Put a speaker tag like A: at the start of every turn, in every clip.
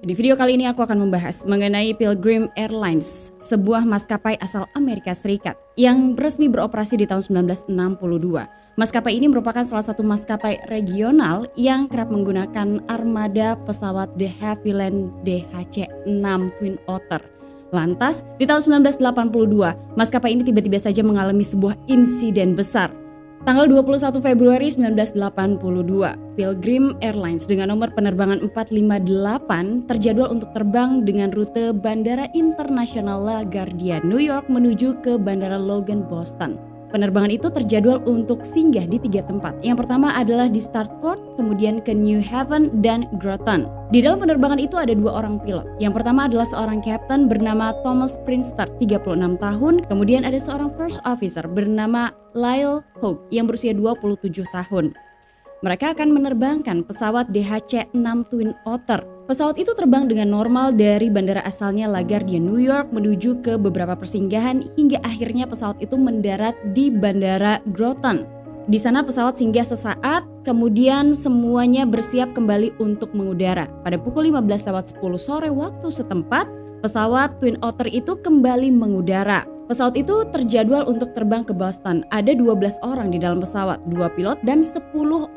A: Di video kali ini aku akan membahas mengenai Pilgrim Airlines, sebuah maskapai asal Amerika Serikat yang resmi beroperasi di tahun 1962. Maskapai ini merupakan salah satu maskapai regional yang kerap menggunakan armada pesawat de Havilland DC-6 Twin Otter. Lantas, di tahun 1982, maskapai ini tiba-tiba saja mengalami sebuah insiden besar. Tanggal 21 Februari 1982, Pilgrim Airlines dengan nomor penerbangan 458 terjadwal untuk terbang dengan rute Bandara Internasional LaGuardia, New York menuju ke Bandara Logan, Boston. Penerbangan itu terjadwal untuk singgah di 3 tempat. Yang pertama adalah di Stratford, kemudian ke New Haven, dan Groton. Di dalam penerbangan itu ada 2 orang pilot. Yang pertama adalah seorang kapten bernama Thomas Prinster, 36 tahun. Kemudian ada seorang first officer bernama Lyle Hogue yang berusia 27 tahun. Mereka akan menerbangkan pesawat DC-6 Twin Otter. Pesawat itu terbang dengan normal dari bandara asalnya LaGuardia, New York menuju ke beberapa persinggahan hingga akhirnya pesawat itu mendarat di Bandara Groton. Di sana pesawat singgah sesaat, kemudian semuanya bersiap kembali untuk mengudara. Pada pukul 15.10 sore waktu setempat, pesawat Twin Otter itu kembali mengudara. Pesawat itu terjadwal untuk terbang ke Boston. Ada 12 orang di dalam pesawat, 2 pilot dan 10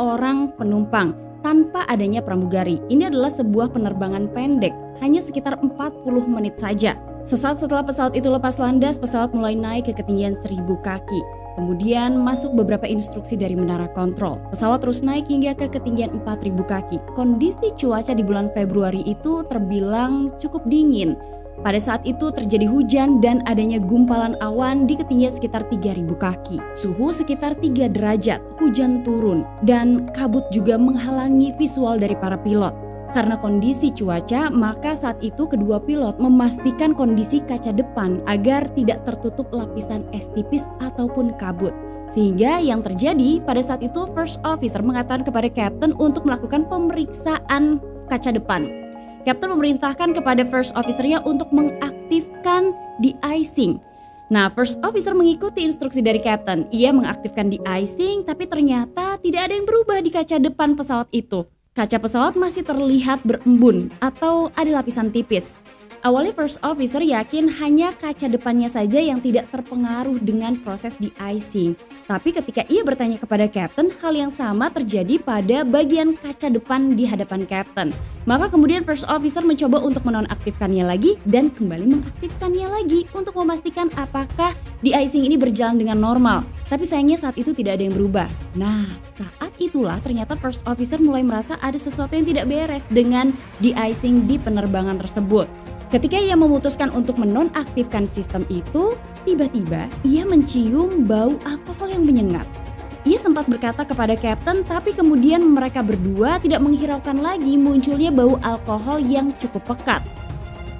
A: orang penumpang tanpa adanya pramugari. Ini adalah sebuah penerbangan pendek, hanya sekitar 40 menit saja. Sesaat setelah pesawat itu lepas landas, pesawat mulai naik ke ketinggian 1000 kaki. Kemudian masuk beberapa instruksi dari menara kontrol. Pesawat terus naik hingga ke ketinggian 4000 kaki. Kondisi cuaca di bulan Februari itu terbilang cukup dingin. Pada saat itu terjadi hujan dan adanya gumpalan awan di ketinggian sekitar 3000 kaki. Suhu sekitar 3 derajat, hujan turun, dan kabut juga menghalangi visual dari para pilot. Karena kondisi cuaca, maka saat itu kedua pilot memastikan kondisi kaca depan agar tidak tertutup lapisan es tipis ataupun kabut. Sehingga yang terjadi pada saat itu first officer mengatakan kepada kapten untuk melakukan pemeriksaan kaca depan. Kapten memerintahkan kepada first officer-nya untuk mengaktifkan de-icing. Nah, first officer mengikuti instruksi dari kapten. Ia mengaktifkan de-icing, tapi ternyata tidak ada yang berubah di kaca depan pesawat itu. Kaca pesawat masih terlihat berembun atau ada lapisan tipis. Awalnya first officer yakin hanya kaca depannya saja yang tidak terpengaruh dengan proses de-icing. Tapi ketika ia bertanya kepada kapten, hal yang sama terjadi pada bagian kaca depan di hadapan kapten. Maka kemudian first officer mencoba untuk menonaktifkannya lagi dan kembali mengaktifkannya lagi untuk memastikan apakah de-icing ini berjalan dengan normal. Tapi sayangnya saat itu tidak ada yang berubah. Nah, saat itulah ternyata first officer mulai merasa ada sesuatu yang tidak beres dengan de-icing di penerbangan tersebut. Ketika ia memutuskan untuk menonaktifkan sistem itu, tiba-tiba ia mencium bau alkohol yang menyengat. Ia sempat berkata kepada kapten, tapi kemudian mereka berdua tidak menghiraukan lagi munculnya bau alkohol yang cukup pekat.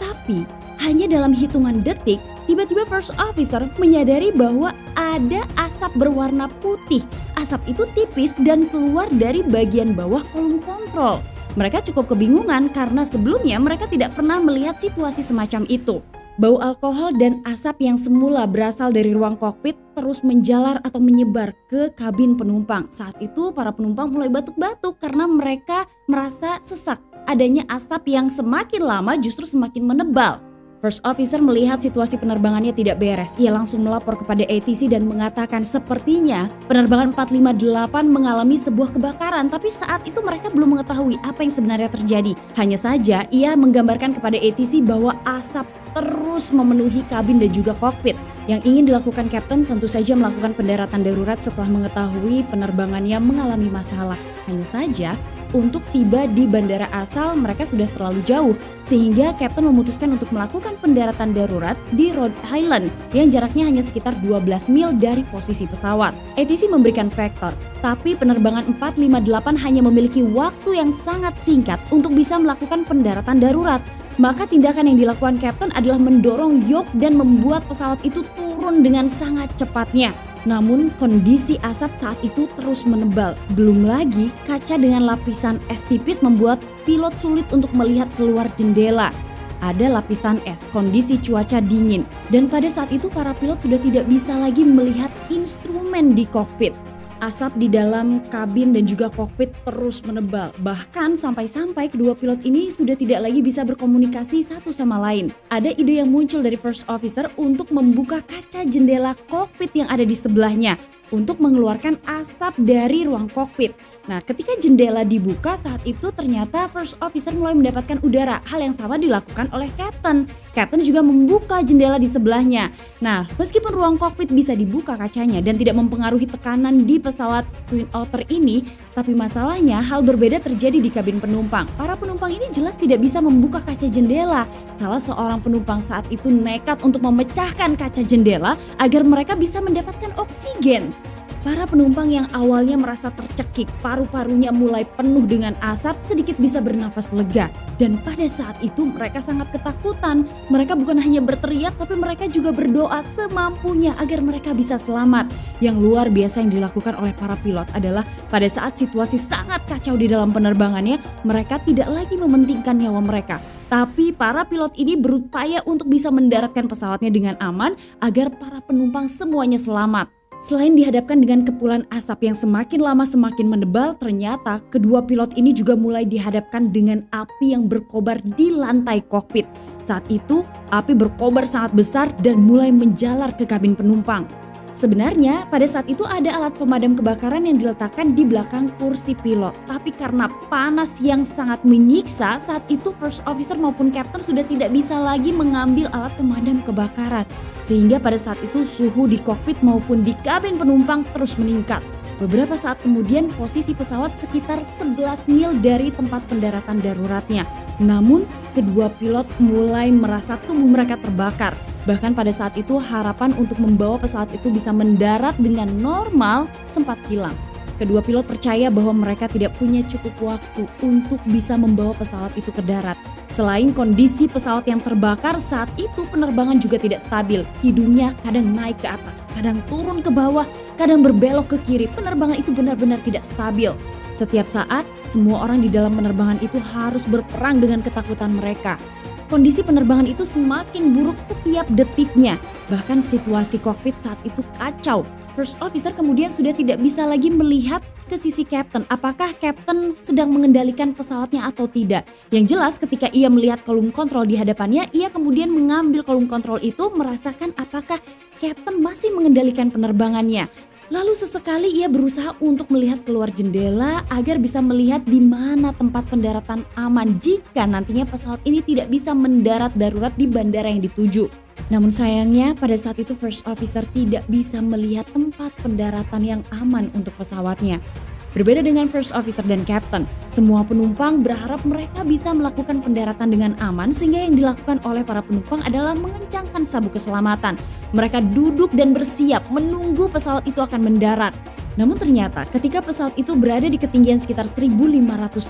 A: Tapi hanya dalam hitungan detik, tiba-tiba first officer menyadari bahwa ada asap berwarna putih. Asap itu tipis dan keluar dari bagian bawah kolom kontrol. Mereka cukup kebingungan karena sebelumnya mereka tidak pernah melihat situasi semacam itu. Bau alkohol dan asap yang semula berasal dari ruang kokpit terus menjalar atau menyebar ke kabin penumpang. Saat itu para penumpang mulai batuk-batuk karena mereka merasa sesak. Adanya asap yang semakin lama justru semakin menebal. First officer melihat situasi penerbangannya tidak beres. Ia langsung melapor kepada ATC dan mengatakan sepertinya penerbangan 458 mengalami sebuah kebakaran, tapi saat itu mereka belum mengetahui apa yang sebenarnya terjadi. Hanya saja ia menggambarkan kepada ATC bahwa asap terus memenuhi kabin dan juga kokpit. Yang ingin dilakukan kapten tentu saja melakukan pendaratan darurat setelah mengetahui penerbangannya mengalami masalah. Hanya saja untuk tiba di bandara asal mereka sudah terlalu jauh, sehingga kapten memutuskan untuk melakukan pendaratan darurat di Rhode Island yang jaraknya hanya sekitar 12 mil dari posisi pesawat. ATC memberikan vektor, tapi penerbangan 458 hanya memiliki waktu yang sangat singkat untuk bisa melakukan pendaratan darurat. Maka tindakan yang dilakukan kapten adalah mendorong yoke dan membuat pesawat itu turun dengan sangat cepatnya. Namun kondisi asap saat itu terus menebal. Belum lagi kaca dengan lapisan es tipis membuat pilot sulit untuk melihat keluar jendela. Ada lapisan es, kondisi cuaca dingin, dan pada saat itu para pilot sudah tidak bisa lagi melihat instrumen di kokpit. Asap di dalam kabin dan juga kokpit terus menebal. Bahkan sampai-sampai kedua pilot ini sudah tidak lagi bisa berkomunikasi satu sama lain. Ada ide yang muncul dari first officer untuk membuka kaca jendela kokpit yang ada di sebelahnya untuk mengeluarkan asap dari ruang kokpit. Nah, ketika jendela dibuka saat itu ternyata first officer mulai mendapatkan udara. Hal yang sama dilakukan oleh captain. Captain juga membuka jendela di sebelahnya. Nah, meskipun ruang kokpit bisa dibuka kacanya dan tidak mempengaruhi tekanan di pesawat Twin Otter ini, tapi masalahnya hal berbeda terjadi di kabin penumpang. Para penumpang ini jelas tidak bisa membuka kaca jendela. Salah seorang penumpang saat itu nekat untuk memecahkan kaca jendela agar mereka bisa mendapatkan oksigen. Para penumpang yang awalnya merasa tercekik, paru-parunya mulai penuh dengan asap, sedikit bisa bernafas lega. Dan pada saat itu mereka sangat ketakutan. Mereka bukan hanya berteriak, tapi mereka juga berdoa semampunya agar mereka bisa selamat. Yang luar biasa yang dilakukan oleh para pilot adalah pada saat situasi sangat kacau di dalam penerbangannya, mereka tidak lagi mementingkan nyawa mereka. Tapi para pilot ini berupaya untuk bisa mendaratkan pesawatnya dengan aman agar para penumpang semuanya selamat. Selain dihadapkan dengan kepulan asap yang semakin lama semakin menebal, ternyata kedua pilot ini juga mulai dihadapkan dengan api yang berkobar di lantai kokpit. Saat itu, api berkobar sangat besar dan mulai menjalar ke kabin penumpang. Sebenarnya pada saat itu ada alat pemadam kebakaran yang diletakkan di belakang kursi pilot. Tapi karena panas yang sangat menyiksa, saat itu first officer maupun captain sudah tidak bisa lagi mengambil alat pemadam kebakaran. Sehingga pada saat itu suhu di kokpit maupun di kabin penumpang terus meningkat. Beberapa saat kemudian posisi pesawat sekitar 11 mil dari tempat pendaratan daruratnya. Namun kedua pilot mulai merasa tubuh mereka terbakar. Bahkan pada saat itu harapan untuk membawa pesawat itu bisa mendarat dengan normal sempat hilang. Kedua pilot percaya bahwa mereka tidak punya cukup waktu untuk bisa membawa pesawat itu ke darat. Selain kondisi pesawat yang terbakar, saat itu penerbangan juga tidak stabil. Hidungnya kadang naik ke atas, kadang turun ke bawah, kadang berbelok ke kiri. Penerbangan itu benar-benar tidak stabil. Setiap saat, semua orang di dalam penerbangan itu harus berperang dengan ketakutan mereka. Kondisi penerbangan itu semakin buruk setiap detiknya. Bahkan situasi kokpit saat itu kacau. First officer kemudian sudah tidak bisa lagi melihat ke sisi captain. Apakah captain sedang mengendalikan pesawatnya atau tidak? Yang jelas ketika ia melihat kolom kontrol di hadapannya, ia kemudian mengambil kolom kontrol itu merasakan apakah captain masih mengendalikan penerbangannya. Lalu sesekali ia berusaha untuk melihat keluar jendela agar bisa melihat di mana tempat pendaratan aman jika nantinya pesawat ini tidak bisa mendarat darurat di bandara yang dituju. Namun sayangnya pada saat itu first officer tidak bisa melihat tempat pendaratan yang aman untuk pesawatnya. Berbeda dengan first officer dan captain, semua penumpang berharap mereka bisa melakukan pendaratan dengan aman sehingga yang dilakukan oleh para penumpang adalah mengencangkan sabuk keselamatan. Mereka duduk dan bersiap menunggu pesawat itu akan mendarat. Namun ternyata ketika pesawat itu berada di ketinggian sekitar 1.500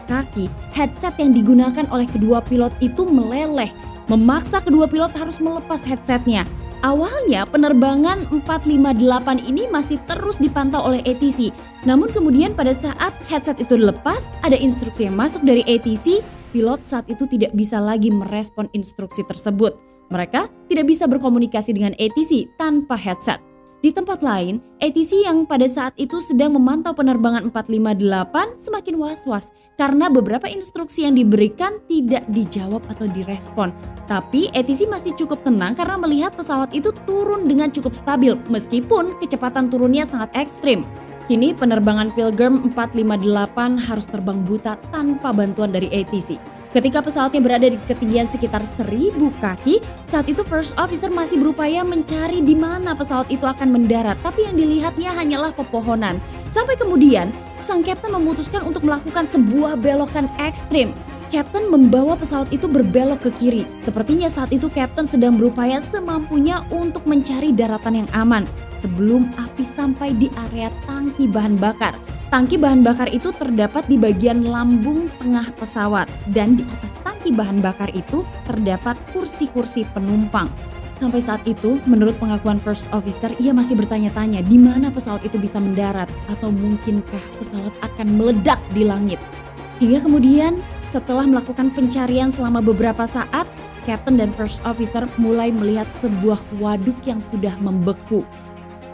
A: kaki, headset yang digunakan oleh kedua pilot itu meleleh, memaksa kedua pilot harus melepas headsetnya. Awalnya penerbangan 458 ini masih terus dipantau oleh ATC. Namun kemudian pada saat headset itu dilepas, ada instruksi yang masuk dari ATC, pilot saat itu tidak bisa lagi merespon instruksi tersebut. Mereka tidak bisa berkomunikasi dengan ATC tanpa headset. Di tempat lain, ATC yang pada saat itu sedang memantau penerbangan 458 semakin was-was karena beberapa instruksi yang diberikan tidak dijawab atau direspon. Tapi ATC masih cukup tenang karena melihat pesawat itu turun dengan cukup stabil meskipun kecepatan turunnya sangat ekstrim. Kini penerbangan Pilgrim 458 harus terbang buta tanpa bantuan dari ATC. Ketika pesawatnya berada di ketinggian sekitar 1.000 kaki, saat itu first officer masih berupaya mencari di mana pesawat itu akan mendarat, tapi yang dilihatnya hanyalah pepohonan. Sampai kemudian, sang kapten memutuskan untuk melakukan sebuah belokan ekstrim. Kapten membawa pesawat itu berbelok ke kiri. Sepertinya saat itu kapten sedang berupaya semampunya untuk mencari daratan yang aman sebelum api sampai di area tangki bahan bakar. Tangki bahan bakar itu terdapat di bagian lambung tengah pesawat dan di atas tangki bahan bakar itu terdapat kursi-kursi penumpang. Sampai saat itu, menurut pengakuan first officer, ia masih bertanya-tanya di mana pesawat itu bisa mendarat atau mungkinkah pesawat akan meledak di langit. Hingga kemudian, setelah melakukan pencarian selama beberapa saat, captain dan first officer mulai melihat sebuah waduk yang sudah membeku.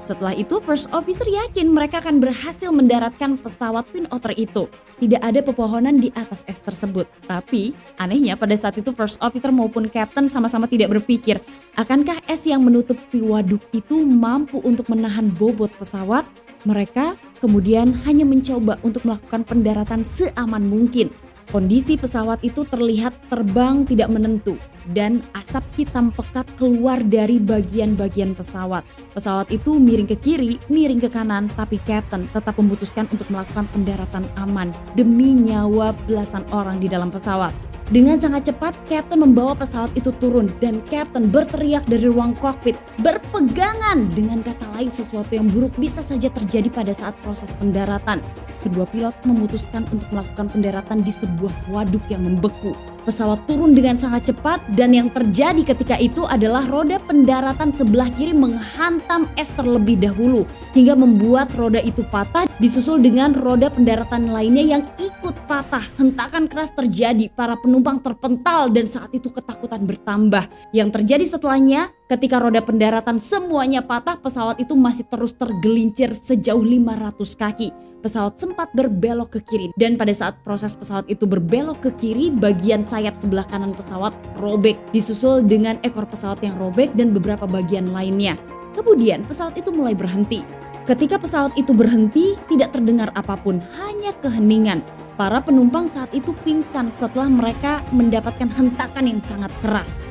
A: Setelah itu, first officer yakin mereka akan berhasil mendaratkan pesawat Twin Otter itu. Tidak ada pepohonan di atas es tersebut. Tapi, anehnya pada saat itu first officer maupun captain sama-sama tidak berpikir, akankah es yang menutupi waduk itu mampu untuk menahan bobot pesawat? Mereka kemudian hanya mencoba untuk melakukan pendaratan seaman mungkin. Kondisi pesawat itu terlihat terbang tidak menentu dan asap hitam pekat keluar dari bagian-bagian pesawat. Pesawat itu miring ke kiri, miring ke kanan, tapi Captain tetap memutuskan untuk melakukan pendaratan aman demi nyawa belasan orang di dalam pesawat. Dengan sangat cepat, Captain membawa pesawat itu turun dan Captain berteriak dari ruang kokpit, berpegangan. Dengan kata lain, sesuatu yang buruk bisa saja terjadi pada saat proses pendaratan. Kedua pilot memutuskan untuk melakukan pendaratan di sebuah waduk yang membeku. Pesawat turun dengan sangat cepat dan yang terjadi ketika itu adalah roda pendaratan sebelah kiri menghantam es terlebih dahulu hingga membuat roda itu patah, disusul dengan roda pendaratan lainnya yang ikut patah. Hentakan keras terjadi, para penumpang terpental dan saat itu ketakutan bertambah. Yang terjadi setelahnya, ketika roda pendaratan semuanya patah, pesawat itu masih terus tergelincir sejauh 500 kaki. Pesawat sempat berbelok ke kiri dan pada saat proses pesawat itu berbelok ke kiri, bagian sayap sebelah kanan pesawat robek, disusul dengan ekor pesawat yang robek dan beberapa bagian lainnya. Kemudian pesawat itu mulai berhenti. Ketika pesawat itu berhenti, tidak terdengar apapun, hanya keheningan. Para penumpang saat itu pingsan setelah mereka mendapatkan hentakan yang sangat keras.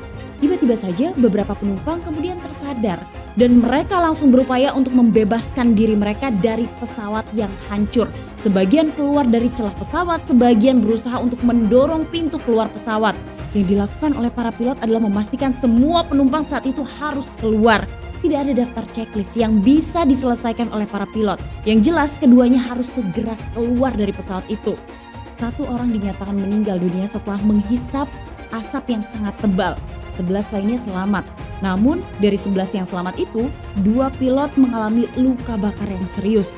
A: Tiba-tiba saja beberapa penumpang kemudian tersadar dan mereka langsung berupaya untuk membebaskan diri mereka dari pesawat yang hancur. Sebagian keluar dari celah pesawat, sebagian berusaha untuk mendorong pintu keluar pesawat. Yang dilakukan oleh para pilot adalah memastikan semua penumpang saat itu harus keluar. Tidak ada daftar checklist yang bisa diselesaikan oleh para pilot. Yang jelas keduanya harus segera keluar dari pesawat itu. Satu orang dinyatakan meninggal dunia setelah menghisap asap yang sangat tebal. 11 lainnya selamat. Namun dari 11 yang selamat itu, 2 pilot mengalami luka bakar yang serius.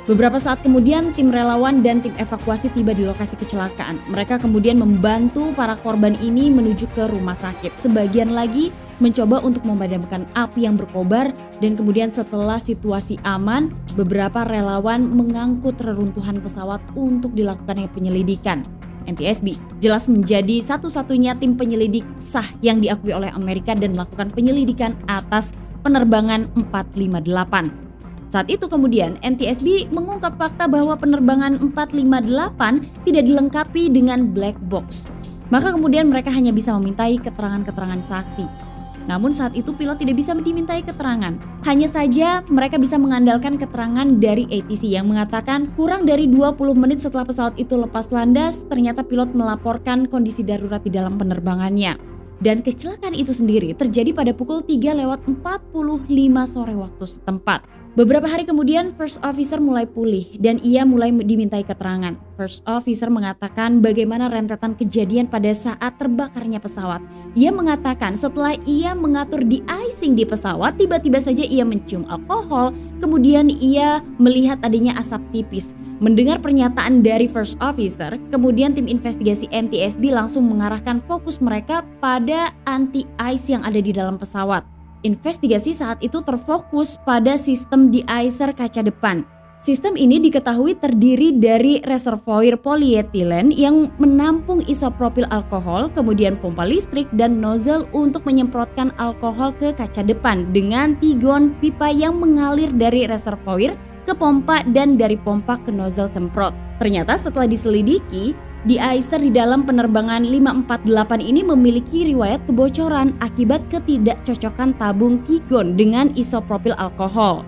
A: Beberapa saat kemudian tim relawan dan tim evakuasi tiba di lokasi kecelakaan. Mereka kemudian membantu para korban ini menuju ke rumah sakit. Sebagian lagi mencoba untuk memadamkan api yang berkobar dan kemudian setelah situasi aman, beberapa relawan mengangkut reruntuhan pesawat untuk dilakukan penyelidikan. NTSB jelas menjadi satu-satunya tim penyelidik sah yang diakui oleh Amerika dan melakukan penyelidikan atas penerbangan 458. Saat itu kemudian NTSB mengungkap fakta bahwa penerbangan 458 tidak dilengkapi dengan black box. Maka kemudian mereka hanya bisa memintai keterangan-keterangan saksi. Namun saat itu pilot tidak bisa dimintai keterangan. Hanya saja mereka bisa mengandalkan keterangan dari ATC yang mengatakan kurang dari 20 menit setelah pesawat itu lepas landas, ternyata pilot melaporkan kondisi darurat di dalam penerbangannya. Dan kecelakaan itu sendiri terjadi pada pukul 3:45 sore waktu setempat. Beberapa hari kemudian first officer mulai pulih dan ia mulai dimintai keterangan. First officer mengatakan bagaimana rentetan kejadian pada saat terbakarnya pesawat. Ia mengatakan setelah ia mengatur de-icing di pesawat, tiba-tiba saja ia mencium alkohol, kemudian ia melihat adanya asap tipis. Mendengar pernyataan dari first officer, kemudian tim investigasi NTSB langsung mengarahkan fokus mereka pada anti-ice yang ada di dalam pesawat. Investigasi saat itu terfokus pada sistem de-icer kaca depan. Sistem ini diketahui terdiri dari reservoir polietilen yang menampung isopropil alkohol, kemudian pompa listrik dan nozzle untuk menyemprotkan alkohol ke kaca depan dengan tigon pipa yang mengalir dari reservoir ke pompa dan dari pompa ke nozzle semprot. Ternyata setelah diselidiki, de-icer di dalam penerbangan 548 ini memiliki riwayat kebocoran akibat ketidakcocokan tabung tigon dengan isopropil alkohol.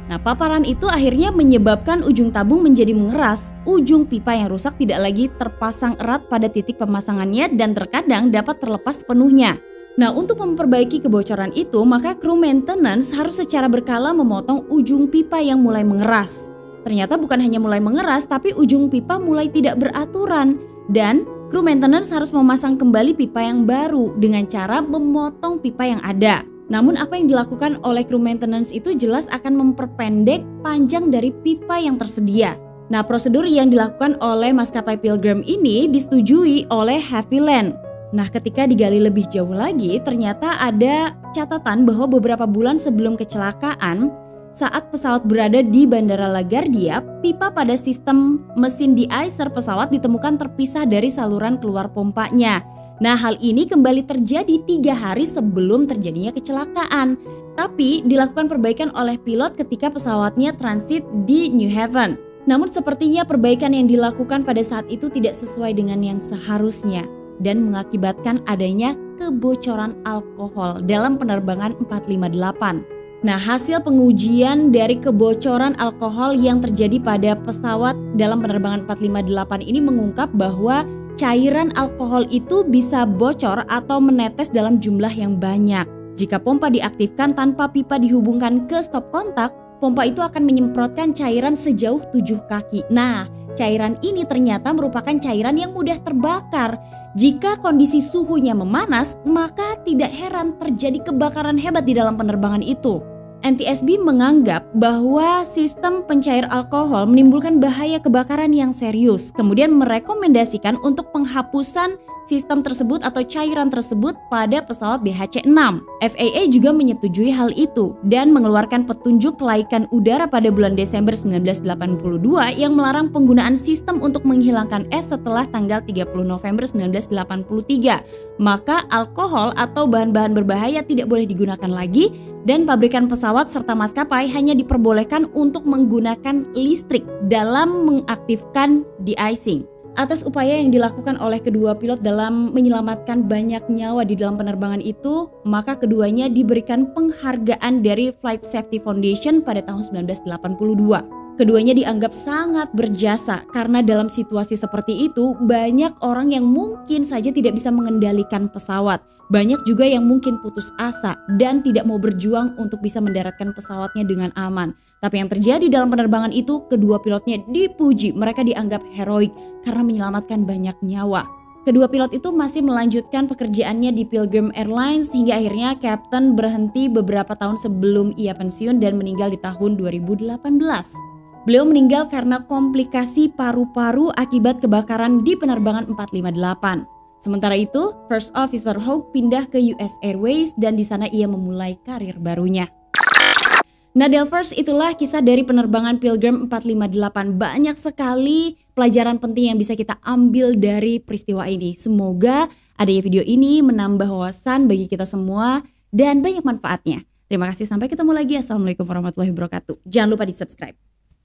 A: Nah, paparan itu akhirnya menyebabkan ujung tabung menjadi mengeras. Ujung pipa yang rusak tidak lagi terpasang erat pada titik pemasangannya dan terkadang dapat terlepas sepenuhnya. Nah, untuk memperbaiki kebocoran itu, maka kru maintenance harus secara berkala memotong ujung pipa yang mulai mengeras. Ternyata bukan hanya mulai mengeras, tapi ujung pipa mulai tidak beraturan dan kru maintenance harus memasang kembali pipa yang baru dengan cara memotong pipa yang ada. Namun apa yang dilakukan oleh kru maintenance itu jelas akan memperpendek panjang dari pipa yang tersedia. Nah, prosedur yang dilakukan oleh maskapai Pilgrim ini disetujui oleh Havilland. Nah, ketika digali lebih jauh lagi, ternyata ada catatan bahwa beberapa bulan sebelum kecelakaan, Saat pesawat berada di Bandara LaGuardia, pipa pada sistem mesin de-icer pesawat ditemukan terpisah dari saluran keluar pompanya. Nah, hal ini kembali terjadi 3 hari sebelum terjadinya kecelakaan. Tapi dilakukan perbaikan oleh pilot ketika pesawatnya transit di New Haven. Namun sepertinya perbaikan yang dilakukan pada saat itu tidak sesuai dengan yang seharusnya dan mengakibatkan adanya kebocoran alkohol dalam penerbangan 458. Nah, hasil pengujian dari kebocoran alkohol yang terjadi pada pesawat dalam penerbangan 458 ini mengungkap bahwa cairan alkohol itu bisa bocor atau menetes dalam jumlah yang banyak. Jika pompa diaktifkan tanpa pipa dihubungkan ke stop kontak, pompa itu akan menyemprotkan cairan sejauh 7 kaki. Nah, cairan ini ternyata merupakan cairan yang mudah terbakar. Jika kondisi suhunya memanas, maka tidak heran terjadi kebakaran hebat di dalam penerbangan itu. NTSB menganggap bahwa sistem pencair alkohol menimbulkan bahaya kebakaran yang serius, kemudian merekomendasikan untuk penghapusan sistem tersebut atau cairan tersebut pada pesawat DHC-6. FAA juga menyetujui hal itu dan mengeluarkan petunjuk kelaikan udara pada bulan Desember 1982 yang melarang penggunaan sistem untuk menghilangkan es setelah tanggal 30 November 1983. Maka alkohol atau bahan-bahan berbahaya tidak boleh digunakan lagi dan pabrikan pesawat serta maskapai hanya diperbolehkan untuk menggunakan listrik dalam mengaktifkan de-icing. Atas upaya yang dilakukan oleh kedua pilot dalam menyelamatkan banyak nyawa di dalam penerbangan itu, maka keduanya diberikan penghargaan dari Flight Safety Foundation pada tahun 1982. Keduanya dianggap sangat berjasa karena dalam situasi seperti itu banyak orang yang mungkin saja tidak bisa mengendalikan pesawat. Banyak juga yang mungkin putus asa dan tidak mau berjuang untuk bisa mendaratkan pesawatnya dengan aman. Tapi yang terjadi dalam penerbangan itu, kedua pilotnya dipuji, mereka dianggap heroik karena menyelamatkan banyak nyawa. Kedua pilot itu masih melanjutkan pekerjaannya di Pilgrim Airlines hingga akhirnya Kapten berhenti beberapa tahun sebelum ia pensiun dan meninggal di tahun 2018. Beliau meninggal karena komplikasi paru-paru akibat kebakaran di penerbangan 458. Sementara itu, First Officer Hawk pindah ke US Airways dan di sana ia memulai karir barunya. Nah, Delvers, itulah kisah dari penerbangan Pilgrim 458. Banyak sekali pelajaran penting yang bisa kita ambil dari peristiwa ini. Semoga adanya video ini menambah wawasan bagi kita semua dan banyak manfaatnya. Terima kasih, sampai ketemu lagi. Assalamualaikum warahmatullahi wabarakatuh. Jangan lupa di subscribe.